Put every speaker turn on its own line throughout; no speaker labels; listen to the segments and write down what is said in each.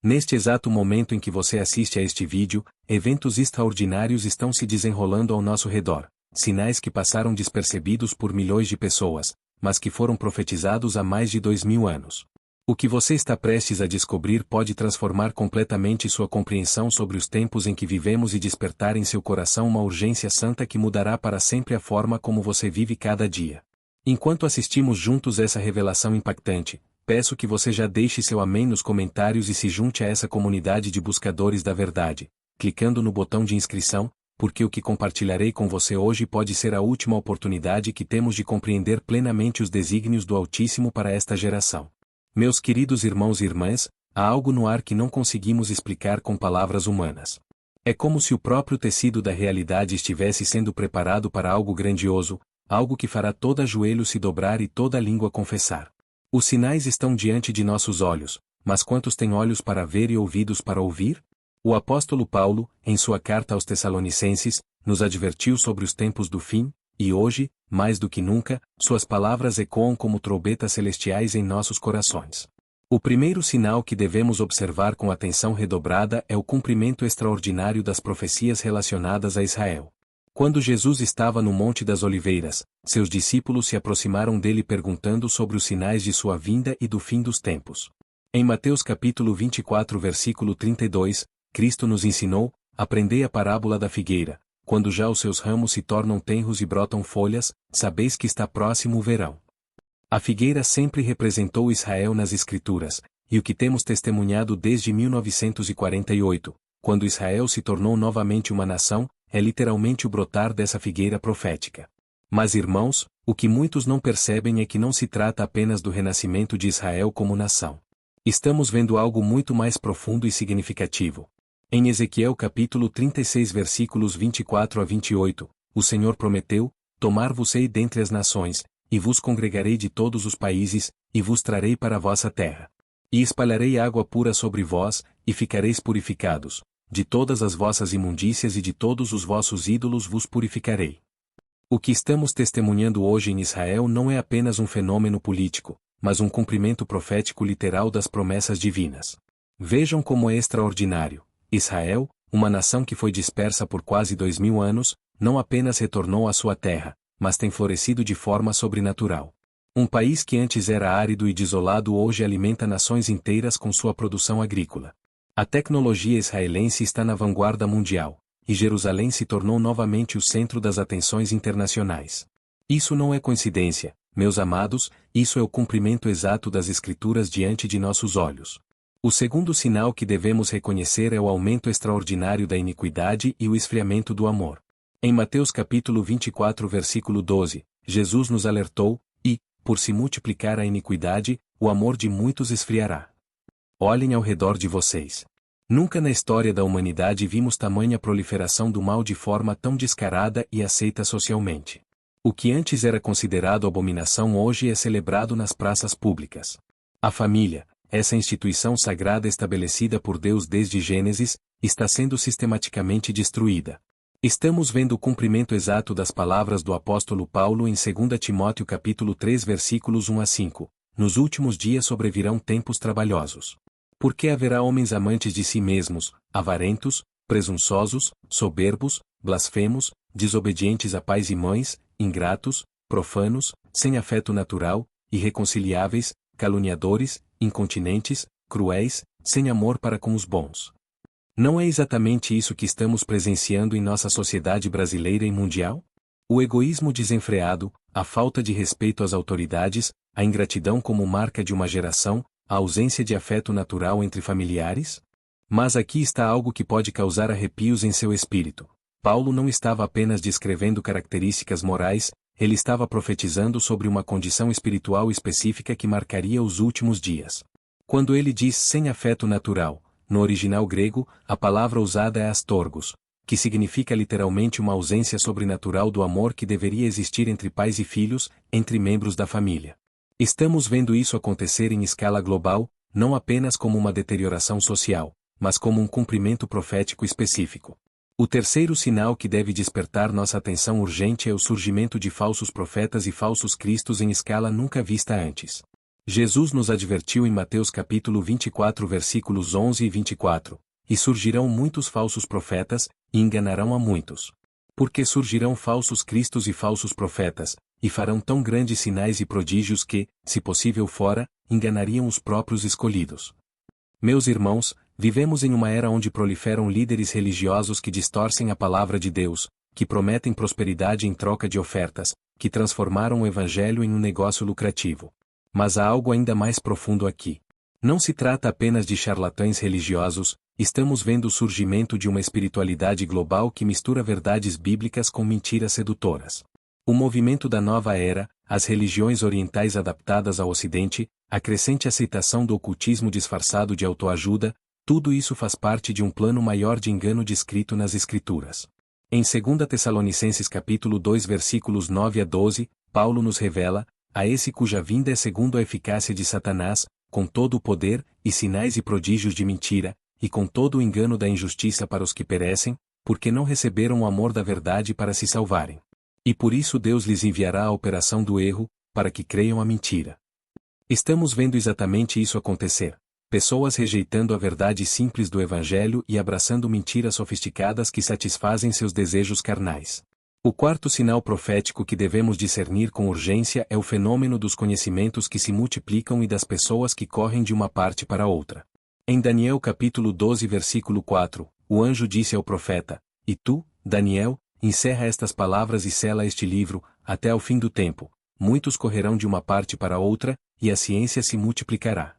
Neste exato momento em que você assiste a este vídeo, eventos extraordinários estão se desenrolando ao nosso redor, sinais que passaram despercebidos por milhões de pessoas, mas que foram profetizados há mais de 2000 anos. O que você está prestes a descobrir pode transformar completamente sua compreensão sobre os tempos em que vivemos e despertar em seu coração uma urgência santa que mudará para sempre a forma como você vive cada dia. Enquanto assistimos juntos essa revelação impactante, peço que você já deixe seu amém nos comentários e se junte a essa comunidade de buscadores da verdade, clicando no botão de inscrição, porque o que compartilharei com você hoje pode ser a última oportunidade que temos de compreender plenamente os desígnios do Altíssimo para esta geração. Meus queridos irmãos e irmãs, há algo no ar que não conseguimos explicar com palavras humanas. É como se o próprio tecido da realidade estivesse sendo preparado para algo grandioso, algo que fará toda joelho se dobrar e toda língua confessar. Os sinais estão diante de nossos olhos, mas quantos têm olhos para ver e ouvidos para ouvir? O apóstolo Paulo, em sua carta aos Tessalonicenses, nos advertiu sobre os tempos do fim, e hoje, mais do que nunca, suas palavras ecoam como trombetas celestiais em nossos corações. O primeiro sinal que devemos observar com atenção redobrada é o cumprimento extraordinário das profecias relacionadas a Israel. Quando Jesus estava no Monte das Oliveiras, seus discípulos se aproximaram dele perguntando sobre os sinais de sua vinda e do fim dos tempos. Em Mateus capítulo 24 versículo 32, Cristo nos ensinou: aprendei a parábola da figueira. Quando já os seus ramos se tornam tenros e brotam folhas, sabeis que está próximo o verão. A figueira sempre representou Israel nas Escrituras, e o que temos testemunhado desde 1948, quando Israel se tornou novamente uma nação, é literalmente o brotar dessa figueira profética. Mas irmãos, o que muitos não percebem é que não se trata apenas do renascimento de Israel como nação. Estamos vendo algo muito mais profundo e significativo. Em Ezequiel capítulo 36 versículos 24 a 28, o Senhor prometeu: tomar-vos-ei dentre as nações, e vos congregarei de todos os países, e vos trarei para a vossa terra. E espalharei água pura sobre vós, e ficareis purificados. De todas as vossas imundícias e de todos os vossos ídolos vos purificarei. O que estamos testemunhando hoje em Israel não é apenas um fenômeno político, mas um cumprimento profético literal das promessas divinas. Vejam como é extraordinário. Israel, uma nação que foi dispersa por quase 2000 anos, não apenas retornou à sua terra, mas tem florescido de forma sobrenatural. Um país que antes era árido e desolado hoje alimenta nações inteiras com sua produção agrícola. A tecnologia israelense está na vanguarda mundial, e Jerusalém se tornou novamente o centro das atenções internacionais. Isso não é coincidência, meus amados, isso é o cumprimento exato das Escrituras diante de nossos olhos. O segundo sinal que devemos reconhecer é o aumento extraordinário da iniquidade e o esfriamento do amor. Em Mateus capítulo 24 versículo 12, Jesus nos alertou: e, por se multiplicar a iniquidade, o amor de muitos esfriará. Olhem ao redor de vocês. Nunca na história da humanidade vimos tamanha proliferação do mal de forma tão descarada e aceita socialmente. O que antes era considerado abominação hoje é celebrado nas praças públicas. A família, essa instituição sagrada estabelecida por Deus desde Gênesis, está sendo sistematicamente destruída. Estamos vendo o cumprimento exato das palavras do apóstolo Paulo em 2 Timóteo capítulo 3 versículos 1 a 5. Nos últimos dias sobrevirão tempos trabalhosos. Porque haverá homens amantes de si mesmos, avarentos, presunçosos, soberbos, blasfemos, desobedientes a pais e mães, ingratos, profanos, sem afeto natural, irreconciliáveis, caluniadores, incontinentes, cruéis, sem amor para com os bons. Não é exatamente isso que estamos presenciando em nossa sociedade brasileira e mundial? O egoísmo desenfreado, a falta de respeito às autoridades, a ingratidão como marca de uma geração, a ausência de afeto natural entre familiares? Mas aqui está algo que pode causar arrepios em seu espírito. Paulo não estava apenas descrevendo características morais, ele estava profetizando sobre uma condição espiritual específica que marcaria os últimos dias. Quando ele diz sem afeto natural, no original grego, a palavra usada é astorgos, que significa literalmente uma ausência sobrenatural do amor que deveria existir entre pais e filhos, entre membros da família. Estamos vendo isso acontecer em escala global, não apenas como uma deterioração social, mas como um cumprimento profético específico. O terceiro sinal que deve despertar nossa atenção urgente é o surgimento de falsos profetas e falsos cristos em escala nunca vista antes. Jesus nos advertiu em Mateus capítulo 24 versículos 11 e 24, e surgirão muitos falsos profetas, e enganarão a muitos. Porque surgirão falsos cristos e falsos profetas, e farão tão grandes sinais e prodígios que, se possível fora, enganariam os próprios escolhidos. Meus irmãos, vivemos em uma era onde proliferam líderes religiosos que distorcem a palavra de Deus, que prometem prosperidade em troca de ofertas, que transformaram o evangelho em um negócio lucrativo. Mas há algo ainda mais profundo aqui. Não se trata apenas de charlatães religiosos, estamos vendo o surgimento de uma espiritualidade global que mistura verdades bíblicas com mentiras sedutoras. O movimento da nova era, as religiões orientais adaptadas ao Ocidente, a crescente aceitação do ocultismo disfarçado de autoajuda, tudo isso faz parte de um plano maior de engano descrito nas Escrituras. Em 2 Tessalonicenses capítulo 2 versículos 9 a 12, Paulo nos revela, a esse cuja vinda é segundo a eficácia de Satanás, com todo o poder, e sinais e prodígios de mentira, e com todo o engano da injustiça para os que perecem, porque não receberam o amor da verdade para se salvarem. E por isso Deus lhes enviará a operação do erro, para que creiam a mentira. Estamos vendo exatamente isso acontecer. Pessoas rejeitando a verdade simples do Evangelho e abraçando mentiras sofisticadas que satisfazem seus desejos carnais. O quarto sinal profético que devemos discernir com urgência é o fenômeno dos conhecimentos que se multiplicam e das pessoas que correm de uma parte para outra. Em Daniel capítulo 12 versículo 4, o anjo disse ao profeta, "E tu, Daniel, encerra estas palavras e sela este livro, até ao fim do tempo. Muitos correrão de uma parte para outra, e a ciência se multiplicará."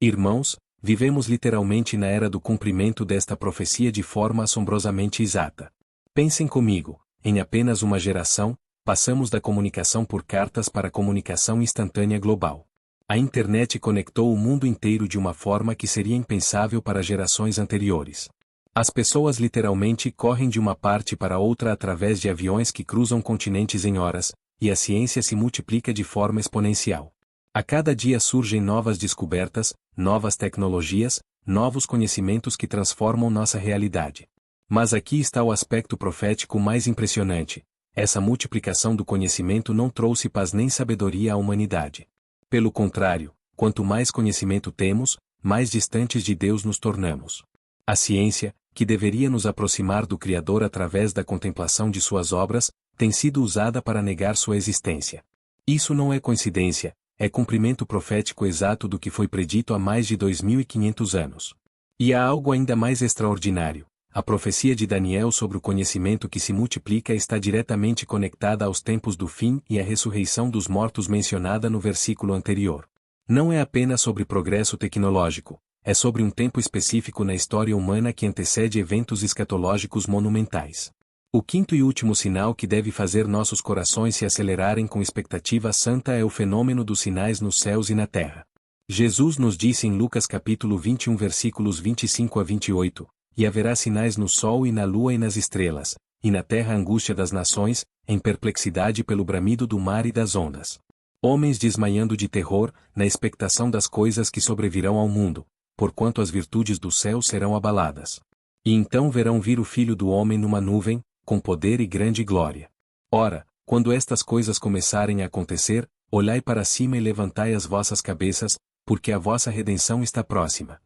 Irmãos, vivemos literalmente na era do cumprimento desta profecia de forma assombrosamente exata. Pensem comigo. Em apenas uma geração, passamos da comunicação por cartas para a comunicação instantânea global. A internet conectou o mundo inteiro de uma forma que seria impensável para gerações anteriores. As pessoas literalmente correm de uma parte para outra através de aviões que cruzam continentes em horas, e a ciência se multiplica de forma exponencial. A cada dia surgem novas descobertas, novas tecnologias, novos conhecimentos que transformam nossa realidade. Mas aqui está o aspecto profético mais impressionante. Essa multiplicação do conhecimento não trouxe paz nem sabedoria à humanidade. Pelo contrário, quanto mais conhecimento temos, mais distantes de Deus nos tornamos. A ciência, que deveria nos aproximar do Criador através da contemplação de suas obras, tem sido usada para negar sua existência. Isso não é coincidência, é cumprimento profético exato do que foi predito há mais de 2.500 anos. E há algo ainda mais extraordinário. A profecia de Daniel sobre o conhecimento que se multiplica está diretamente conectada aos tempos do fim e à ressurreição dos mortos mencionada no versículo anterior. Não é apenas sobre progresso tecnológico, é sobre um tempo específico na história humana que antecede eventos escatológicos monumentais. O quinto e último sinal que deve fazer nossos corações se acelerarem com expectativa santa é o fenômeno dos sinais nos céus e na terra. Jesus nos disse em Lucas capítulo 21 versículos 25 a 28, "E haverá sinais no sol e na lua e nas estrelas, e na terra a angústia das nações, em perplexidade pelo bramido do mar e das ondas. Homens desmaiando de terror, na expectação das coisas que sobrevirão ao mundo, porquanto as virtudes do céu serão abaladas. E então verão vir o Filho do Homem numa nuvem, com poder e grande glória. Ora, quando estas coisas começarem a acontecer, olhai para cima e levantai as vossas cabeças, porque a vossa redenção está próxima."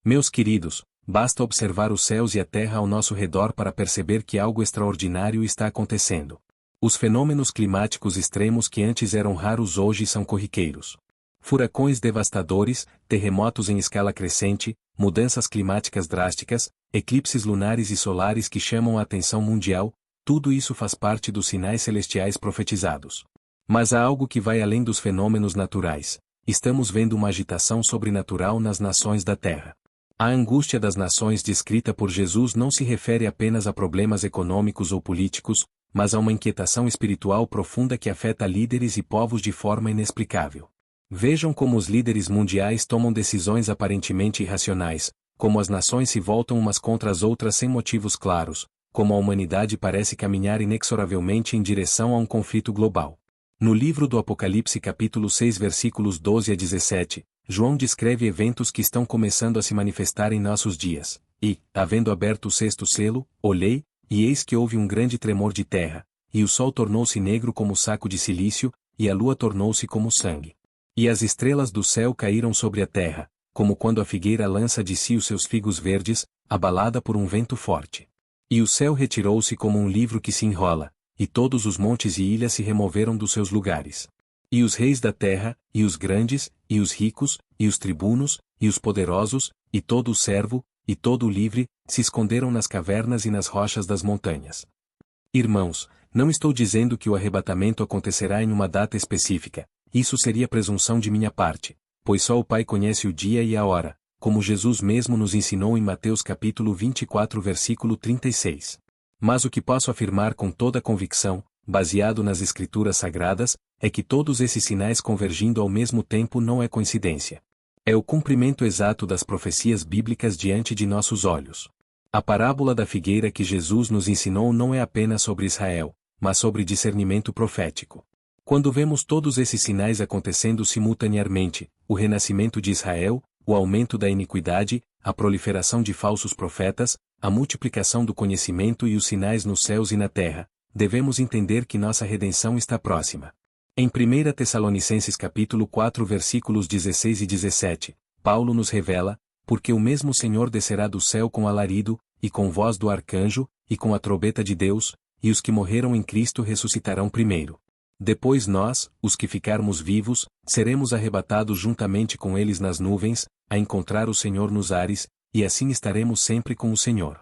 Meus queridos, basta observar os céus e a terra ao nosso redor para perceber que algo extraordinário está acontecendo. Os fenômenos climáticos extremos que antes eram raros hoje são corriqueiros. Furacões devastadores, terremotos em escala crescente, mudanças climáticas drásticas, eclipses lunares e solares que chamam a atenção mundial, tudo isso faz parte dos sinais celestiais profetizados. Mas há algo que vai além dos fenômenos naturais. Estamos vendo uma agitação sobrenatural nas nações da terra. A angústia das nações descrita por Jesus não se refere apenas a problemas econômicos ou políticos, mas a uma inquietação espiritual profunda que afeta líderes e povos de forma inexplicável. Vejam como os líderes mundiais tomam decisões aparentemente irracionais, como as nações se voltam umas contra as outras sem motivos claros, como a humanidade parece caminhar inexoravelmente em direção a um conflito global. No livro do Apocalipse capítulo 6 versículos 12 a 17, João descreve eventos que estão começando a se manifestar em nossos dias, e, havendo aberto o sexto selo, olhei, e eis que houve um grande tremor de terra, e o sol tornou-se negro como saco de cilício, e a lua tornou-se como sangue. E as estrelas do céu caíram sobre a terra, como quando a figueira lança de si os seus figos verdes, abalada por um vento forte. E o céu retirou-se como um livro que se enrola, e todos os montes e ilhas se removeram dos seus lugares. E os reis da terra, e os grandes, e os ricos, e os tribunos, e os poderosos, e todo o servo, e todo o livre, se esconderam nas cavernas e nas rochas das montanhas. Irmãos, não estou dizendo que o arrebatamento acontecerá em uma data específica, isso seria presunção de minha parte, pois só o Pai conhece o dia e a hora, como Jesus mesmo nos ensinou em Mateus capítulo 24 versículo 36. Mas o que posso afirmar com toda convicção, baseado nas Escrituras Sagradas, é que todos esses sinais convergindo ao mesmo tempo não é coincidência. É o cumprimento exato das profecias bíblicas diante de nossos olhos. A parábola da figueira que Jesus nos ensinou não é apenas sobre Israel, mas sobre discernimento profético. Quando vemos todos esses sinais acontecendo simultaneamente, o renascimento de Israel, o aumento da iniquidade, a proliferação de falsos profetas, a multiplicação do conhecimento e os sinais nos céus e na terra, devemos entender que nossa redenção está próxima. Em 1 Tessalonicenses capítulo 4 versículos 16 e 17, Paulo nos revela, porque o mesmo Senhor descerá do céu com alarido, e com voz do arcanjo, e com a trombeta de Deus, e os que morreram em Cristo ressuscitarão primeiro. Depois nós, os que ficarmos vivos, seremos arrebatados juntamente com eles nas nuvens, a encontrar o Senhor nos ares, e assim estaremos sempre com o Senhor.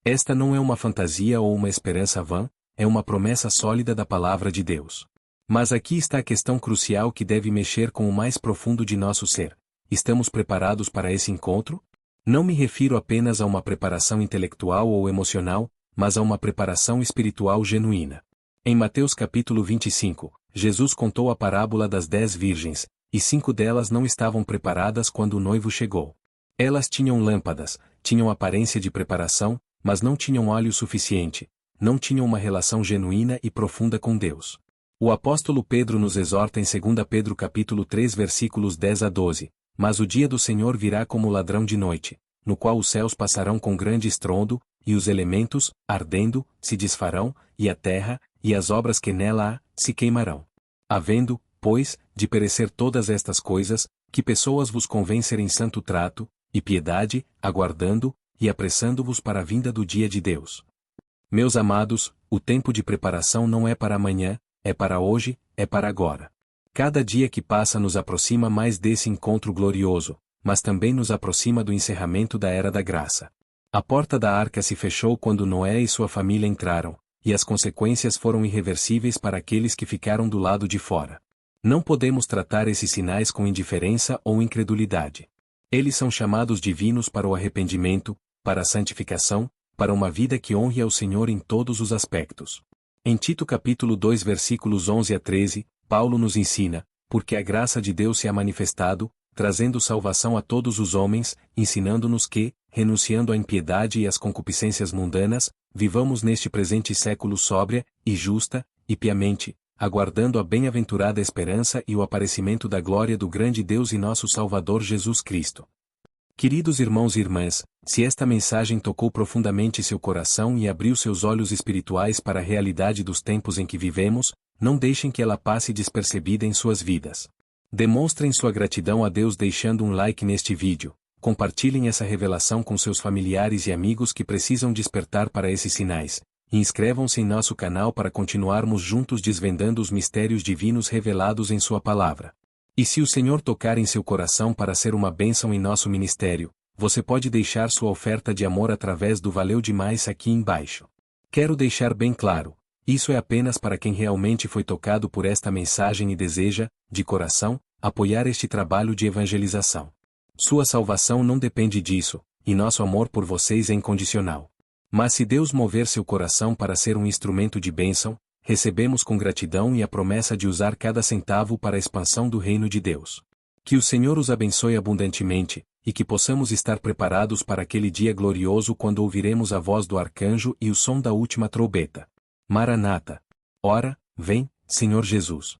Esta não é uma fantasia ou uma esperança vã, é uma promessa sólida da palavra de Deus. Mas aqui está a questão crucial que deve mexer com o mais profundo de nosso ser. Estamos preparados para esse encontro? Não me refiro apenas a uma preparação intelectual ou emocional, mas a uma preparação espiritual genuína. Em Mateus capítulo 25, Jesus contou a parábola das 10 virgens, e 5 delas não estavam preparadas quando o noivo chegou. Elas tinham lâmpadas, tinham aparência de preparação, mas não tinham óleo suficiente, não tinham uma relação genuína e profunda com Deus. O apóstolo Pedro nos exorta em 2 Pedro capítulo 3 versículos 10 a 12, mas o dia do Senhor virá como ladrão de noite, no qual os céus passarão com grande estrondo, e os elementos, ardendo, se desfarão, e a terra, e as obras que nela há, se queimarão. Havendo, pois, de perecer todas estas coisas, que pessoas vos convém serem santo trato, e piedade, aguardando, e apressando-vos para a vinda do dia de Deus. Meus amados, o tempo de preparação não é para amanhã, é para hoje, é para agora. Cada dia que passa nos aproxima mais desse encontro glorioso, mas também nos aproxima do encerramento da Era da Graça. A porta da arca se fechou quando Noé e sua família entraram, e as consequências foram irreversíveis para aqueles que ficaram do lado de fora. Não podemos tratar esses sinais com indiferença ou incredulidade. Eles são chamados divinos para o arrependimento, para a santificação, para uma vida que honre ao Senhor em todos os aspectos. Em Tito capítulo 2 versículos 11 a 13, Paulo nos ensina, porque a graça de Deus se ha manifestado, trazendo salvação a todos os homens, ensinando-nos que, renunciando à impiedade e às concupiscências mundanas, vivamos neste presente século sóbria, e justa, e piamente, aguardando a bem-aventurada esperança e o aparecimento da glória do grande Deus e nosso Salvador Jesus Cristo. Queridos irmãos e irmãs, se esta mensagem tocou profundamente seu coração e abriu seus olhos espirituais para a realidade dos tempos em que vivemos, não deixem que ela passe despercebida em suas vidas. Demonstrem sua gratidão a Deus deixando um like neste vídeo, compartilhem essa revelação com seus familiares e amigos que precisam despertar para esses sinais, e inscrevam-se em nosso canal para continuarmos juntos desvendando os mistérios divinos revelados em sua palavra. E se o Senhor tocar em seu coração para ser uma bênção em nosso ministério, você pode deixar sua oferta de amor através do Valeu Demais aqui embaixo. Quero deixar bem claro, isso é apenas para quem realmente foi tocado por esta mensagem e deseja, de coração, apoiar este trabalho de evangelização. Sua salvação não depende disso, e nosso amor por vocês é incondicional. Mas se Deus mover seu coração para ser um instrumento de bênção, recebemos com gratidão e a promessa de usar cada centavo para a expansão do reino de Deus. Que o Senhor os abençoe abundantemente, e que possamos estar preparados para aquele dia glorioso quando ouviremos a voz do arcanjo e o som da última trombeta. Maranata. Ora, vem, Senhor Jesus.